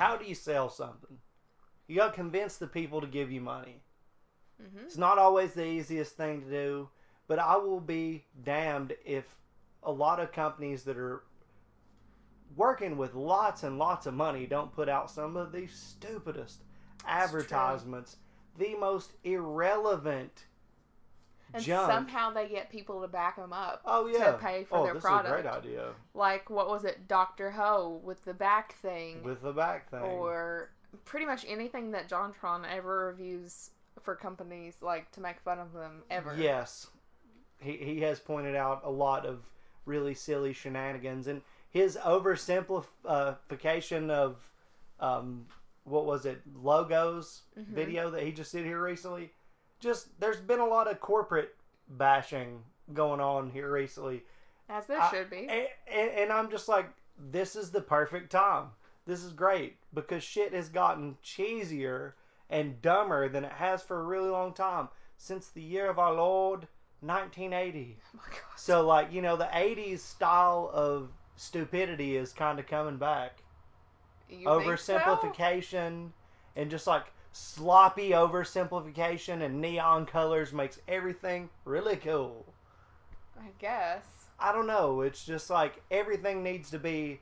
how do you sell something? You got to convince the people to give you money. Mm-hmm. It's not always the easiest thing to do, but I will be damned if a lot of companies that are working with lots and lots of money don't put out some of the stupidest advertisements, the most irrelevant and junk. Somehow they get people to back them up. Oh yeah, to pay for their product. This is a great idea. Like what was it, Dr. Ho with the back thing? Or pretty much anything that JonTron ever reviews for companies, like to make fun of them ever. Yes, he has pointed out a lot of really silly shenanigans, and his oversimplification of what was it, logos video that he just did here recently. Just there's been a lot of corporate bashing going on here recently, as there should be. And I'm just like, this is the perfect time. This is great because shit has gotten cheesier and dumber than it has for a really long time since the year of our Lord 1980. Oh my God. So like, the 80s style of stupidity is kind of coming back. You Oversimplification and just like sloppy oversimplification and neon colors makes everything really cool. I guess. I don't know. It's just like everything needs to be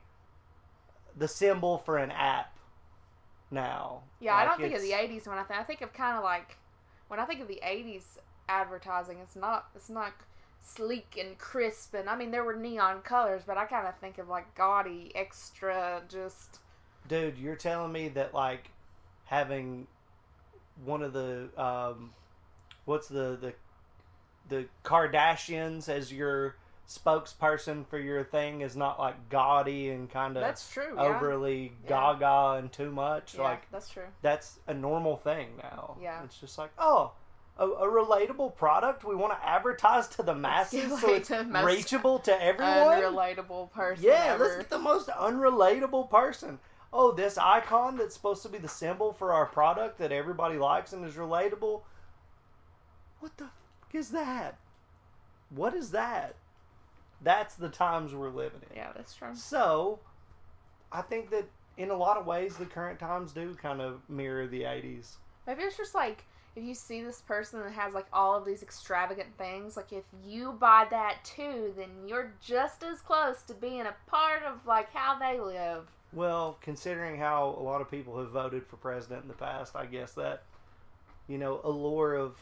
the symbol for an app now. Yeah, like I don't think of the 80s when I think of kind of like, when I think of the 80s advertising, it's not sleek and crisp, and I mean there were neon colors, but I kind of think of like gaudy, extra, just. Dude, you're telling me that like having one of the what's the Kardashians as your spokesperson for your thing is not like gaudy and kind of that's true, overly gaga and too much. Yeah, like that's true. That's a normal thing now. Yeah, it's just like a relatable product we want to advertise to the masses, so it's reachable to everyone. Unrelatable person. Yeah, ever. let's get the most unrelatable person. Oh, this icon that's supposed to be the symbol for our product that everybody likes and is relatable. What the fuck is that? What is that? That's the times we're living in. Yeah, that's true. So, I think that in a lot of ways, the current times do kind of mirror the 80s. Maybe it's just like, if you see this person that has like all of these extravagant things, like if you buy that too, then you're just as close to being a part of like how they live. Well, considering how a lot of people have voted for president in the past, I guess that, allure of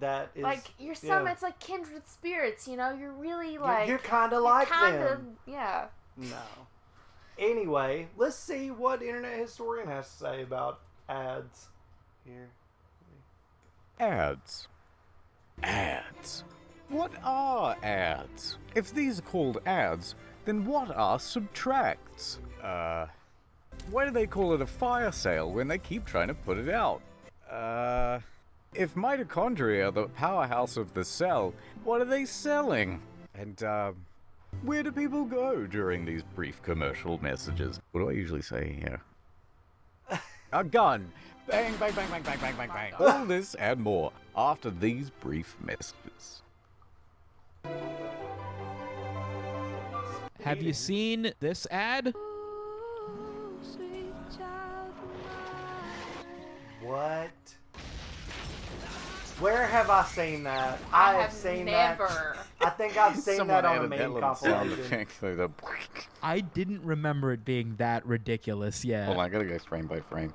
that is... Like, you're it's like kindred spirits, you're really like... You're kind of like them. Yeah. No. Anyway, let's see what Internet Historian has to say about ads here. Ads. What are ads? If these are called ads, then what are subtracts? Why do they call it a fire sale when they keep trying to put it out? If mitochondria are the powerhouse of the cell, what are they selling? And, where do people go during these brief commercial messages? What do I usually say here? A gun! Bang, bang, bang, bang, bang, bang, bang, bang. All this and more after these brief messages. Have you seen this ad? What? Where have I seen that? I have seen never. That. I think I've seen that on a meme compilation. I didn't remember it being that ridiculous yet. Hold on, I gotta go frame by frame.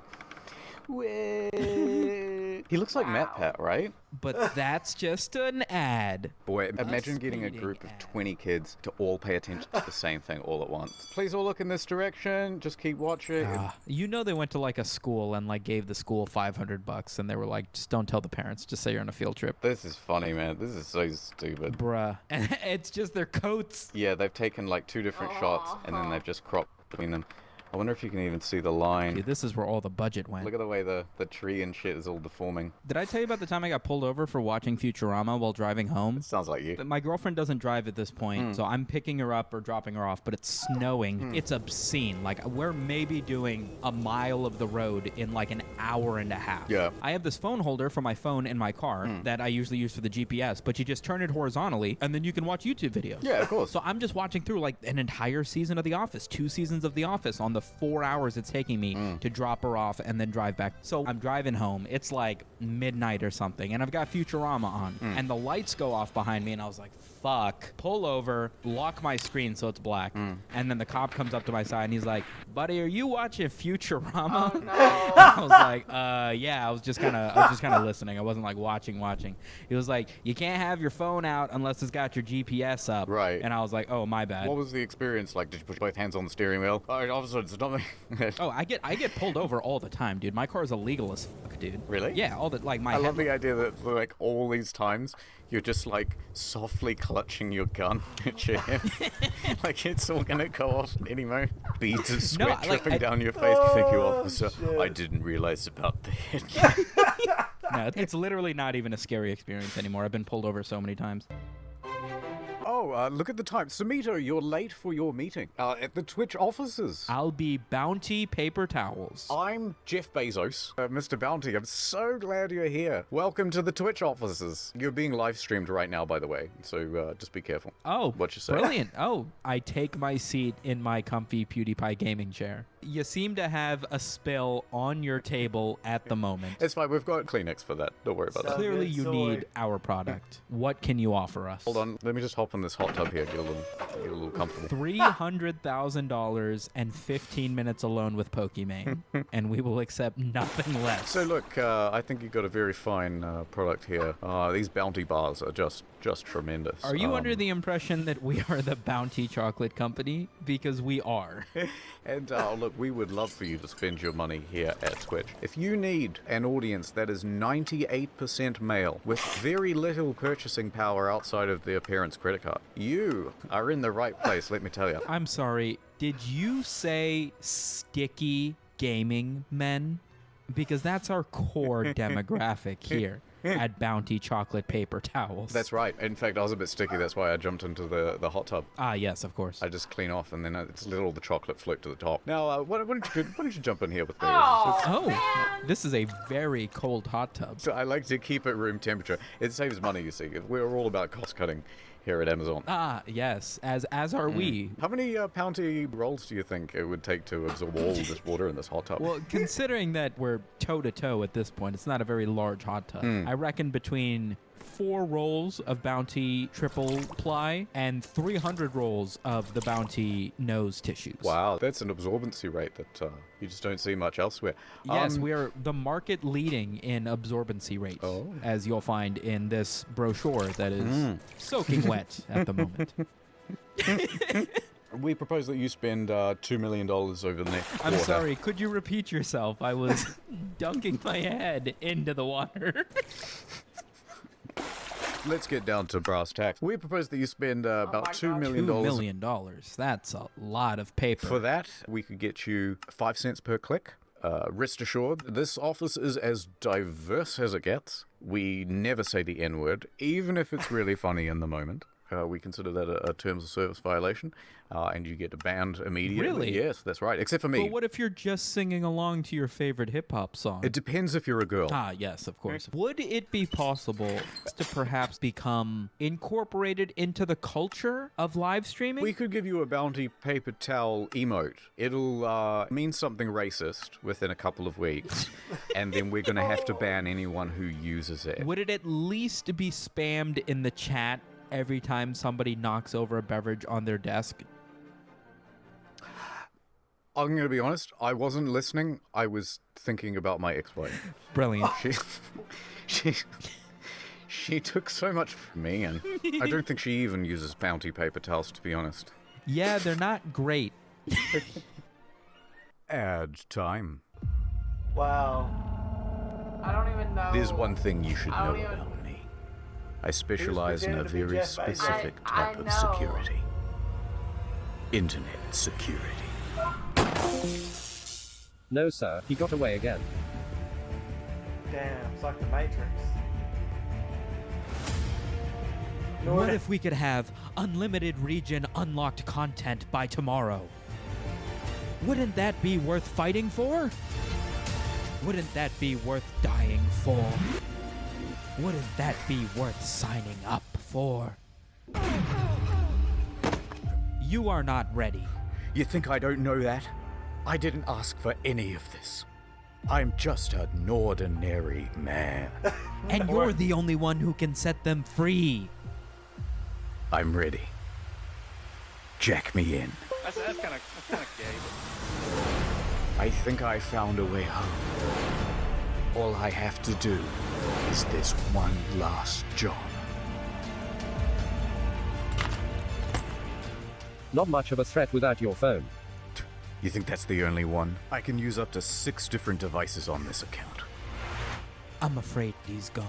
He looks like Matt Pat, right? But that's just an ad. Boy, imagine getting a group of 20 kids to all pay attention to the same thing all at once. Please all look in this direction. Just keep watching. They went to like a school and like gave the school $500 and they were like, just don't tell the parents. Just say you're on a field trip. This is funny, man. This is so stupid. Bruh. And it's just their coats. Yeah, they've taken like 2 different shots and then they've just cropped between them. I wonder if you can even see the line. Dude, this is where all the budget went. Look at the way the tree and shit is all deforming. Did I tell you about the time I got pulled over for watching Futurama while driving home? It sounds like you. My girlfriend doesn't drive at this point, so I'm picking her up or dropping her off, but it's snowing. It's obscene. Like, we're maybe doing a mile of the road in like an hour and a half. Yeah. I have this phone holder for my phone in my car that I usually use for the GPS, but you just turn it horizontally, and then you can watch YouTube videos. Yeah, of course. So I'm just watching through like an entire season of The Office, 2 seasons of The Office on the 4 hours it's taking me to drop her off and then drive back. So I'm driving home. It's like midnight or something, and I've got Futurama on, and the lights go off behind me, and I was like, fuck. Pull over, lock my screen so it's black, and then the cop comes up to my side, and he's like, buddy, are you watching Futurama? Oh, no. I was like, yeah, I was just kind of listening. I wasn't like watching. He was like, you can't have your phone out unless it's got your GPS up. Right. And I was like, oh, my bad. What was the experience like? Did you put both hands on the steering wheel? Officer, it's not me. Oh, I get pulled over all the time, dude. My car is illegal as fuck, dude. Really? Yeah, all the like my. I love the idea that like all these times you're just like softly clutching your gun at your hip. Like it's all gonna go off at any moment. Beads of sweat dripping down your face. Thank you, officer. Shit. I didn't realize about the hit. No, it's literally not even a scary experience anymore. I've been pulled over so many times. Oh, look at the time. Samito, you're late for your meeting at the Twitch offices. I'll be Bounty paper towels. I'm Jeff Bezos. Mr. Bounty, I'm so glad you're here. Welcome to the Twitch offices. You're being live streamed right now, by the way, so just be careful. Oh, what you say? Brilliant. Oh, I take my seat in my comfy PewDiePie gaming chair. You seem to have a spill on your table at the moment. It's fine. We've got Kleenex for that. Don't worry about that. Clearly, you need our product. What can you offer us? Hold on. Let me just hop in this hot tub here. Get a little comfortable. $300,000 and 15 minutes alone with Pokimane, and we will accept nothing less. So look, I think you've got a very fine product here. These Bounty bars are just tremendous. Are you under the impression that we are the Bounty Chocolate Company? Because we are. And look, we would love for you to spend your money here at Twitch. If you need an audience that is 98% male with very little purchasing power outside of their parents' credit card, you are in the right place, let me tell you. I'm sorry, did you say sticky gaming men? Because that's our core demographic here at Bounty Chocolate Paper Towels. That's right. In fact, I was a bit sticky. That's why I jumped into the hot tub. Ah, yes, of course. I just clean off, and then I just let all the chocolate float to the top. Now, why don't you jump in here with me? Oh, this is a very cold hot tub. So I like to keep it room temperature. It saves money, you see. We're all about cost cutting here at Amazon. Ah, yes, as are we. How many Bounty rolls do you think it would take to absorb all this water in this hot tub? Well, considering that we're toe-to-toe at this point, it's not a very large hot tub. I reckon between 4 rolls of Bounty triple ply and 300 rolls of the Bounty nose tissues. Wow, that's an absorbency rate that you just don't see much elsewhere. Yes, we are the market leading in absorbency rate, as you'll find in this brochure that is soaking wet at the moment. We propose that you spend $2 million over the next quarter. I'm sorry, could you repeat yourself? I was dunking my head into the water. Let's get down to brass tacks. We propose that you spend about $2 million. $2 million. That's a lot of paper. For that, we could get you 5 cents per click. Rest assured, this office is as diverse as it gets. We never say the N-word, even if it's really funny in the moment. We consider that a terms of service violation, and you get banned immediately. Really? Yes, that's right, except for me. But what if you're just singing along to your favorite hip-hop song? It depends if you're a girl. Ah, yes, of course. Would it be possible to perhaps become incorporated into the culture of live streaming? We could give you a Bounty paper towel emote. It'll mean something racist within a couple of weeks, and then we're going to have to ban anyone who uses it. Would it at least be spammed in the chat every time somebody knocks over a beverage on their desk? I'm going to be honest, I wasn't listening. I was thinking about my ex-wife. Brilliant. She took so much from me, and I don't think she even uses Bounty paper towels, to be honest. Yeah, they're not great. Ad time. Wow. I don't even know. There's one thing you should I know don't even- about me. I specialize in a pretending to be very Jeff Bezos? specific I type of know. security. Internet security. No, sir, he got away again. Damn, it's like the Matrix. What if we could have unlimited region unlocked content by tomorrow? Wouldn't that be worth fighting for? Wouldn't that be worth dying for? Wouldn't that be worth signing up for? You are not ready. You think I don't know that? I didn't ask for any of this. I'm just an ordinary man. And you're the only one who can set them free. I'm ready. Jack me in. That's kind of gay. I think I found a way home. All I have to do is this one last job. Not much of a threat without your phone. You think that's the only one? I can use up to 6 different devices on this account. I'm afraid he's gone.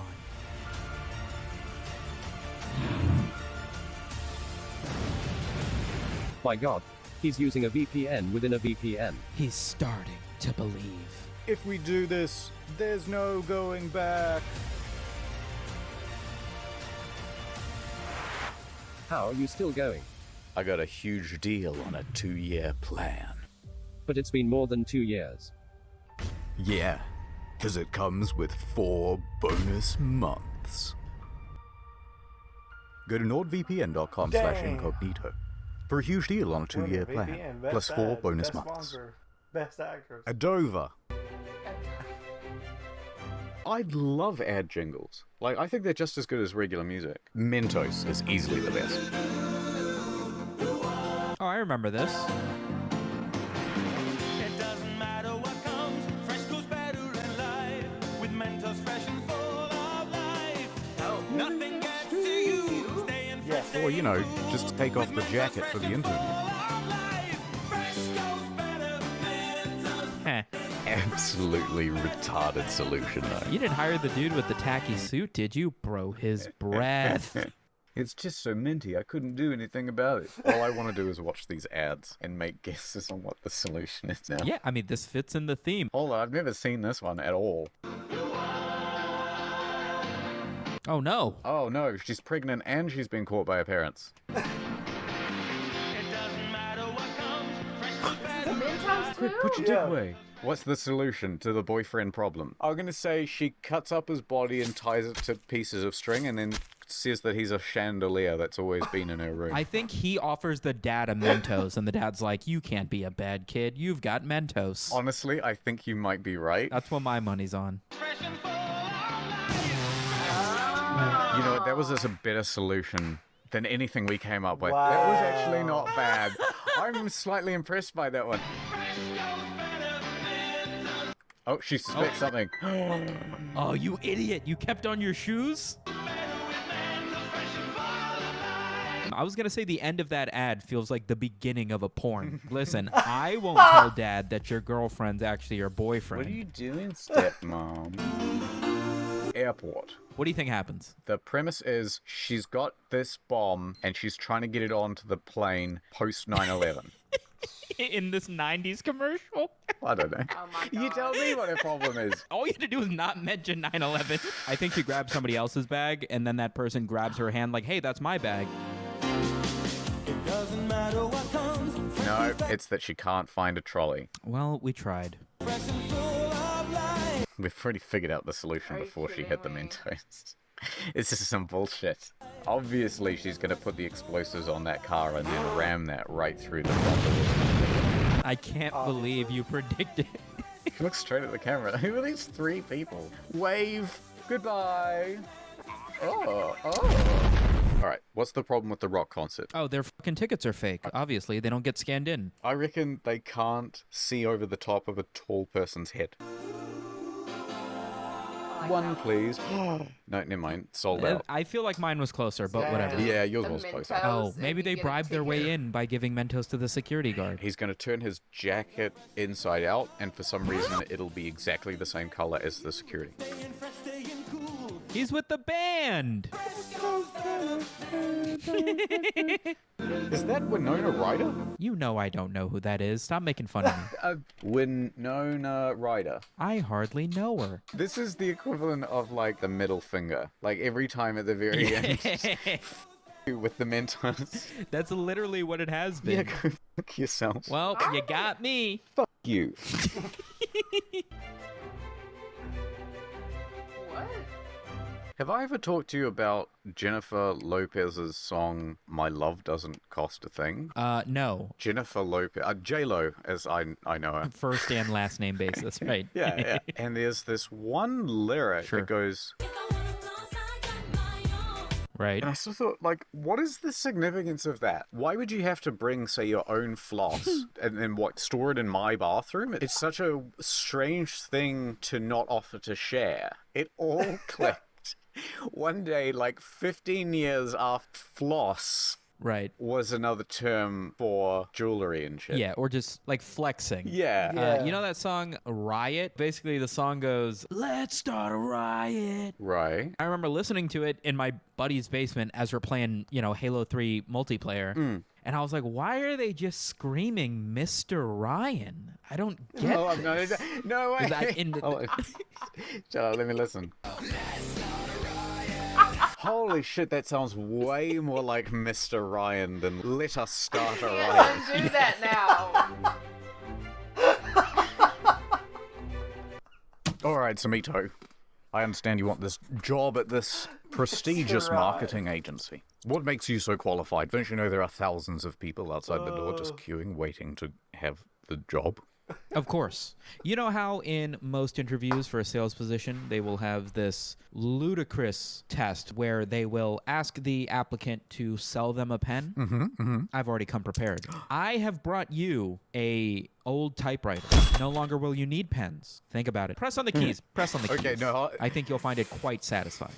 My god. He's using a VPN within a VPN. He's starting to believe. If we do this, there's no going back. How are you still going? I got a huge deal on a 2-year plan. But it's been more than 2 years. Yeah, because it comes with 4 bonus months. Go to nordvpn.com/incognito for a huge deal on a 2-year plan, plus 4 bonus months. Sponsor, best actress. Adova. I love ad jingles. Like, I think they're just as good as regular music. Mentos is easily the best. Oh, I remember this. It doesn't matter what comes, fresh goes better in life. With Mentos fresh and full of life. Oh. Nothing gets to you. Staying fresh. Or, you know, just take off the jacket for the interview. Fresh goes better with Mentos. Heh. Absolutely retarded solution, though. You didn't hire the dude with the tacky suit, did you? Bro, his breath. It's just so minty, I couldn't do anything about it. All I want to do is watch these ads and make guesses on what the solution is now. Yeah, I mean, this fits in the theme. Hold on, I've never seen this one at all. Oh, no. Oh no, she's pregnant and she's been caught by her parents. It doesn't matter what comes, fresh goes better. Mentos too? Put your dick away. What's the solution to the boyfriend problem? I'm gonna say she cuts up his body and ties it to pieces of string and then says that he's a chandelier that's always been in her room. I think he offers the dad a Mentos, and the dad's like, you can't be a bad kid. You've got Mentos. Honestly, I think you might be right. That's what my money's on. Fresh and full of life. You know what, that was just a better solution than anything we came up with. Wow. That was actually not bad. I'm slightly impressed by that one. Oh, she suspects something. Oh, you idiot. You kept on your shoes? I was going to say the end of that ad feels like the beginning of a porn. Listen, I won't tell Dad that your girlfriend's actually your boyfriend. What are you doing, stepmom? Airport. What do you think happens? The premise is she's got this bomb and she's trying to get it onto the plane post 9/11. In this 90s commercial? I don't know. Oh my You God. tell me what her problem is. All you had to do is not mention 9/11. I think she grabs somebody else's bag, and then that person grabs her hand like, hey, that's my bag. It doesn't matter what comes, No, it's that she can't find a trolley. Well, we tried. fresh and full of life. We've already figured out the solution Are you before she hit the kidding me? Mentos. It's just some bullshit. Obviously, she's going to put the explosives on that car and then ram that right through the front of it. I can't believe you predicted. She looks straight at the camera. Who are these 3 people? Wave. Goodbye. Oh. Alright, what's the problem with the rock concert? Oh, their fucking tickets are fake. Obviously, they don't get scanned in. I reckon they can't see over the top of a tall person's head. One, please. No, never mind. Sold out. I feel like mine was closer, but whatever. Yeah, yours The was closer. Mentos, Oh, if maybe you they get a bribed their way ticket. in by giving Mentos to the security guard. He's going to turn his jacket inside out, and for some reason, it'll be exactly the same color as the security. Staying fresh, staying cool. He's with the band. Is that Winona Ryder? You know I don't know who that is. Stop making fun of me. Winona Ryder. I hardly know her. This is the equivalent of, like, the middle finger. Like, every time at the very end, with the Mentos. That's literally what it has Yeah, been. go fuck yourself. Well, you got me. Fuck you. What? Have I ever talked to you about Jennifer Lopez's song "My Love Doesn't Cost a Thing"? No. Jennifer Lopez, J-Lo, as I know her. First and last name basis, right? Yeah. And there's this one lyric Sure. that goes, Right. and I still thought, like, what is the significance of that? Why would you have to bring, say, your own floss and then store it in my bathroom? It's such a strange thing to not offer to share. It all clicked. One day, like 15 years after floss Right. was another term for jewelry and shit. Yeah, or just like flexing. Yeah. Yeah. You know that song Riot? Basically, the song goes, "Let's start a riot." Right. I remember listening to it in my buddy's basement as we're playing, Halo 3 multiplayer. And I was like, why are they just screaming Mr. Ryan? I don't get Oh, this. no way. Is that in Oh, shut up, let me listen. Holy shit, that sounds way more like Mr. Ryan than "Let Us Start a Can't Riot." undo that now. Alright, Samito. I understand you want this job at this prestigious Right. marketing agency. What makes you so qualified? Don't you know there are thousands of people outside the door just queuing, waiting to have the job? Of course. You know how in most interviews for a sales position, they will have this ludicrous test where they will ask the applicant to sell them a pen? I've already come prepared. I have brought you a old typewriter. No longer will you need pens. Think about it. Press on the keys. Press on the keys. Okay, no, I think you'll find it quite satisfying.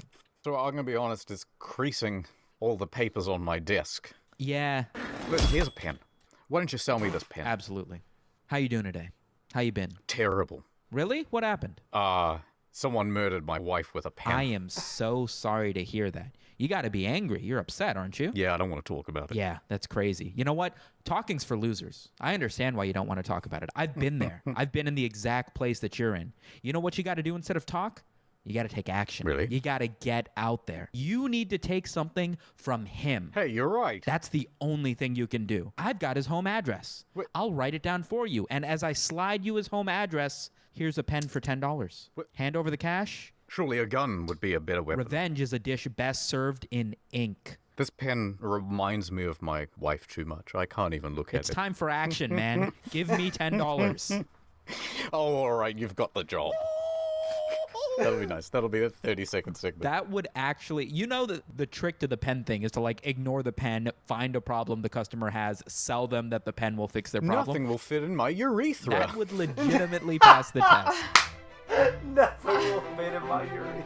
So I'm going to be honest, it's creasing all the papers on my desk. Yeah, Look, here's a pen. Why don't you sell me this pen? absolutely. How you doing today? How you been? Terrible. Really? What happened? Someone murdered my wife with a pen. I am so sorry to hear that. You got to be angry. You're upset, aren't you? Yeah, I don't want to talk about it. Yeah, that's crazy. You know what? Talking's for losers. I understand why you don't want to talk about it. I've been there. I've been in the exact place that you're in. You know what you got to do instead of talk? You got to take action. Really? You got to get out there. You need to take something from him. Hey, you're right. That's the only thing you can do. I've got his home address. Wait. I'll write it down for you. And as I slide you his home address, here's a pen for $10. What? Hand over the cash. Surely a gun would be a better weapon. Revenge is a dish best served in ink. This pen reminds me of my wife too much. I can't even look It's at it. time for action, man. Give me $10. Oh, all right, you've got the job. That'll be nice. That'll be the 30-second segment. That would actually, the trick to the pen thing is to like ignore the pen, find a problem the customer has, sell them that the pen will fix their problem. Nothing will fit in my urethra. That would legitimately pass the test. Nothing will fit in my urine.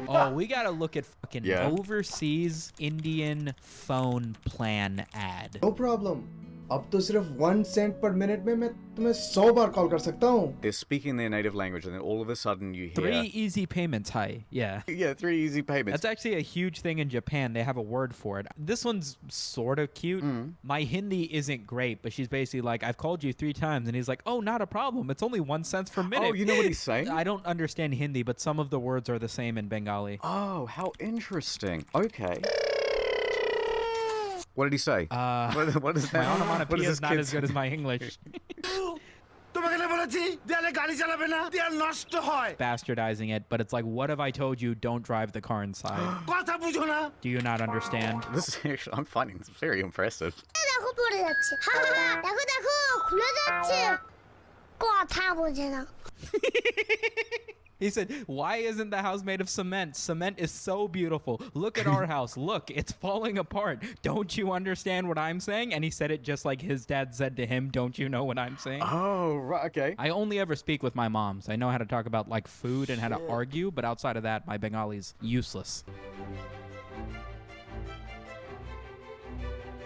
Oh, we gotta look at fucking Yeah. overseas Indian phone plan ad. No problem अब तो सिर्फ 1 Saint पर minute में मैं तुम्हें 100 बार call कर सकता हूँ They're speaking their native language, and then all of a sudden you hear... 3 easy payments, hi. Yeah. Yeah, 3 easy payments. That's actually a huge thing in Japan. They have a word for it. This one's sort of cute. My Hindi isn't great, but she's basically like, I've called you 3 times. And he's like, oh, not a problem. It's only 1 cent per minute. Oh, you know what he's saying? I don't understand Hindi, but some of the words are the same in Bengali. Oh, how interesting. Okay. What did he say? What is My that? What onomatopoeia does is not as good as my English. Bastardizing it, but it's like, what have I told you? Don't drive the car inside. Do you not understand? This is actually, I'm finding this very impressive. দেখো পড়ে যাচ্ছে দেখো দেখো খুলে যাচ্ছে কথা বোঝে না He said, why isn't the house made of cement? Cement is so beautiful. Look at our house. Look, it's falling apart. Don't you understand what I'm saying? And he said it just like his dad said to him, don't you know what I'm saying? Oh, right, okay. I only ever speak with my moms. I know how to talk about like food and how to argue, but outside of that, my Bengali's useless.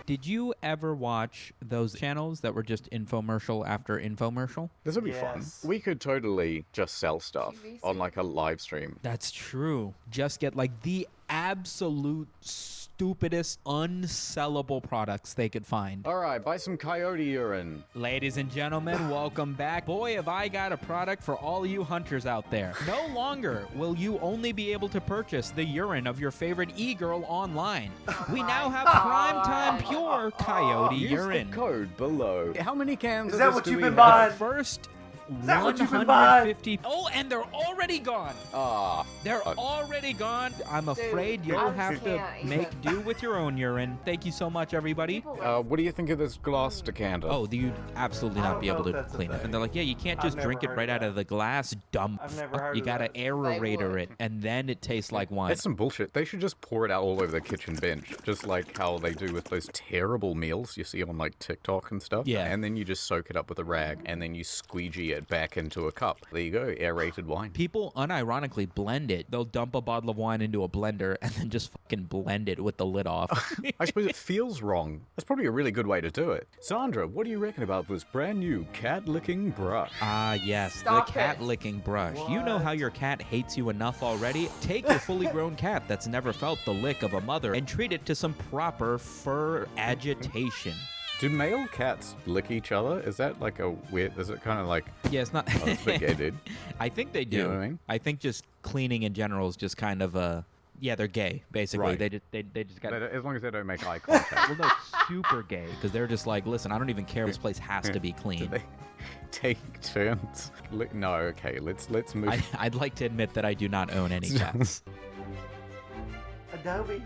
Did you ever watch those channels that were just infomercial after infomercial? This would be fun. Yes. We could totally just sell stuff TV on like a live stream. That's true. Just get like the absolute stupidest, unsellable products they could find. All right, buy some coyote urine. Ladies and gentlemen, welcome back. Boy, have I got a product for all you hunters out there. No longer will you only be able to purchase the urine of your favorite e-girl online. We now have primetime pure coyote Use urine. the code below. How many cans Is of that this what do you've we been have? buying? First that what you've been buying? 150. Oh, and they're already gone. They're already gone. I'm afraid you'll have to make do with your own urine. Thank you so much, everybody. What do you think of this glass decanter? Oh, you'd absolutely not be able to clean it. And they're like, yeah, you can't just drink it right out of the glass, dumb. You gotta aerator it, and then it tastes like wine. That's some bullshit. They should just pour it out all over the kitchen bench, just like how they do with those terrible meals you see on like TikTok and stuff. Yeah. And then you just soak it up with a rag, and then you squeegee it back into a cup. There you go, aerated wine. People unironically blend it. They'll dump a bottle of wine into a blender and then just fucking blend it with the lid off. I suppose it feels wrong. That's probably a really good way to do it. Sandra, what do you reckon about this brand new cat-licking brush? Yes, Stop the cat-licking brush. You know how your cat hates you enough already? Take your fully grown cat that's never felt the lick of a mother and treat it to some proper fur agitation. Do male cats lick each other? Is that like a weird... Is it kind of like... Yeah, it's not... Oh, that's a bit gay, dude. I think they do. You know what I mean? I think just cleaning in general is just kind of a... Yeah, they're gay, basically. Right. They just got... As long as they don't make eye contact. Well, no, super gay, because they're just like, listen, I don't even care. This place has to be Do clean. they take turns? No, okay, let's move. I'd like to admit that I do not own any cats. Adobe.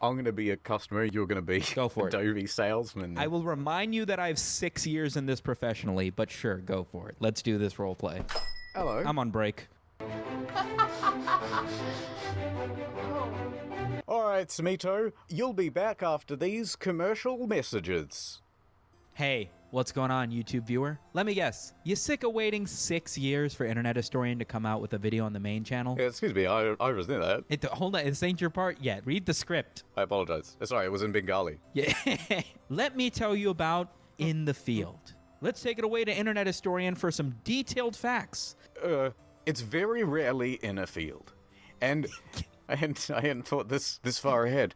I'm going to be a customer. You're going to be Go for it. Adobe salesman. I will remind you that I have 6 years in this professionally, but sure, go for it. Let's do this role play. Hello. I'm on break. All right, Smito, you'll be back after these commercial messages. Hey, what's going on, YouTube viewer? Let me guess. You sick of waiting 6 years for Internet Historian to come out with a video on the main channel? Yeah, excuse me, I was near that. Hold on, this ain't your part yet. Read the script. I apologize. Sorry, it was in Bengali. Yeah. Let me tell you about In the Field. Let's take it away to Internet Historian for some detailed facts. It's very rarely in a field. And I hadn't thought this far ahead.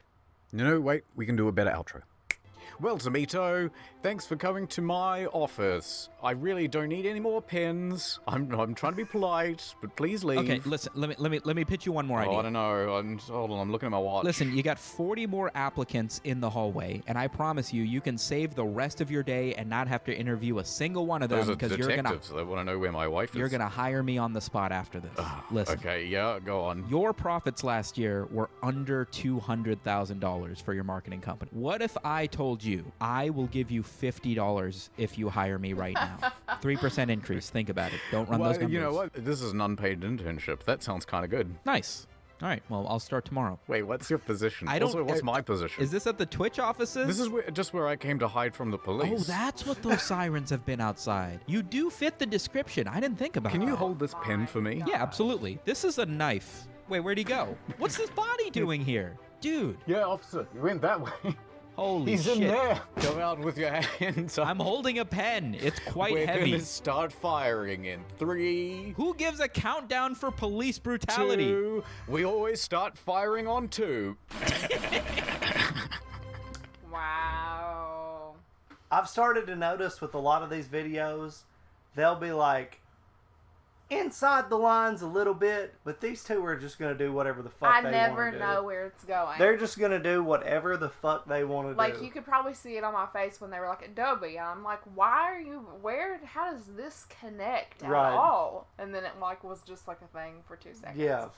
No, wait, we can do a better outro. Well, Zamito, thanks for coming to my office. I really don't need any more pens. I'm trying to be polite, but please leave. Okay, listen, let me pitch you one more idea. I don't know. Hold on, I'm looking at my watch. Listen, you got 40 more applicants in the hallway, and I promise you can save the rest of your day and not have to interview a single one of them because you're gonna. They want to know where my wife is. You're gonna hire me on the spot after this. Listen. Okay, yeah, go on. Your profits last year were under $200,000 for your marketing company. What if I told you I will give you $50 if you hire me right now? 3% increase. Think about it. Don't run those numbers. You know what? This is an unpaid internship. That sounds kind of good. Nice. All right. Well, I'll start tomorrow. Wait, what's your position? What's my position? Is this at the Twitch offices? This is just where I came to hide from the police. Oh, that's what those sirens have been outside. You do fit the description. I didn't think about it. Can you hold this pen for me? Yeah, absolutely. This is a knife. Wait, where'd he go? What's this body doing here? Dude. Yeah, officer. You went that way. Holy shit. He's in there. Come out with your hands up. I'm holding a pen. It's quite heavy. We're gonna start firing in 3. Who gives a countdown for police brutality? 2. We always start firing on 2. Wow. I've started to notice with a lot of these videos, they'll be like, inside the lines a little bit, but these two are just going to do whatever the fuck they want to do. I never know where it's going. They're just going to do whatever the fuck they want to do. Like, you could probably see it on my face when they were like, Adobe. And I'm like, how does this connect at all? And then it like was just like a thing for 2 seconds. Yeah.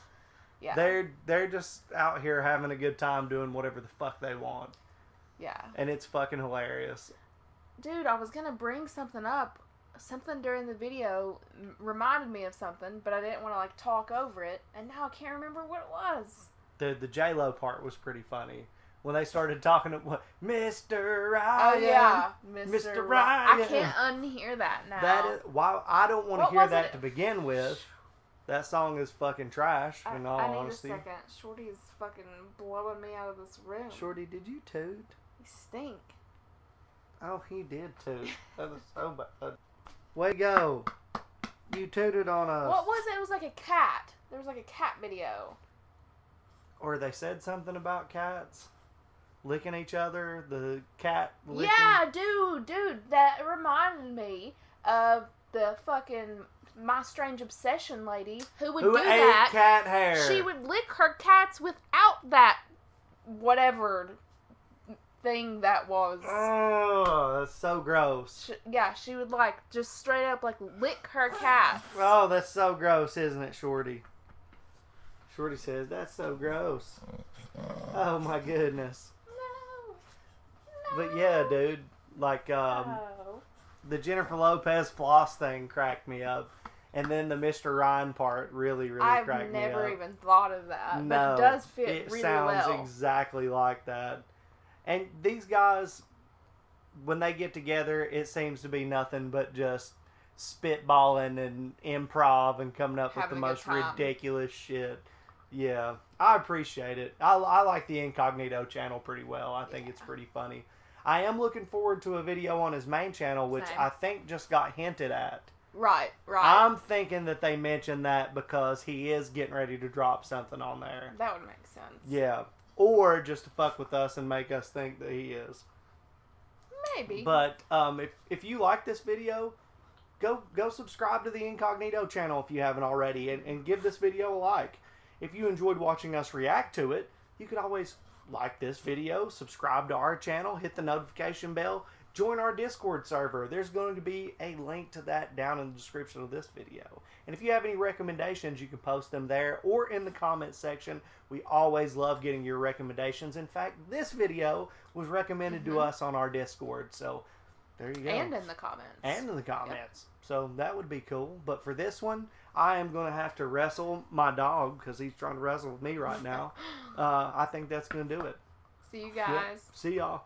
Yeah. They're just out here having a good time doing whatever the fuck they want. Yeah. And it's fucking hilarious. Dude, I was going to bring something up. Something during the video reminded me of something, but I didn't want to like talk over it, and now I can't remember what it was. The J-Lo part was pretty funny when they started talking to Mr. Ryan. Oh yeah, Mr. Ryan. I can't unhear that now. That is why I don't want to hear that to begin with. That song is fucking trash. In all honesty. I need a second. Shorty is fucking blowing me out of this room. Shorty, did you toot? You stink. Oh, he did toot. That was so bad. Way to go. You tooted on us. What was it? It was like a cat. There was like a cat video. Or they said something about cats licking each other. The cat licking. Yeah, dude. That reminded me of the fucking My Strange Obsession lady who would do ate that. Cat hair. She would lick her cats without that whatever thing that was. Oh, that's so gross. She would like just straight up like lick her cats. Oh, that's so gross, isn't it, Shorty? Shorty says, that's so gross. Oh my goodness. No. But yeah, dude, like, the Jennifer Lopez floss thing cracked me up. And then the Mr. Ryan part really cracked me up. I've never even thought of that. No, but it does fit really well. It sounds exactly like that. And these guys, when they get together, it seems to be nothing but just spitballing and improv and coming up with the most ridiculous shit. Yeah, I appreciate it. I like the Incognito channel pretty well. I think it's pretty funny. I am looking forward to a video on his main channel, which I think just got hinted at. Right. I'm thinking that they mentioned that because he is getting ready to drop something on there. That would make sense. Yeah. Or just to fuck with us and make us think that he is. Maybe. But if you like this video, go subscribe to the Incognito channel if you haven't already, and give this video a like. If you enjoyed watching us react to it, you could always like this video, subscribe to our channel, hit the notification bell, join our Discord server. There's going to be a link to that down in the description of this video. And if you have any recommendations, you can post them there or in the comments section. We always love getting your recommendations. In fact, this video was recommended to us on our Discord. So there you go. And in the comments. Yep. So that would be cool. But for this one, I am going to have to wrestle my dog because he's trying to wrestle with me right now. I think that's going to do it. See you guys. Yep. See y'all.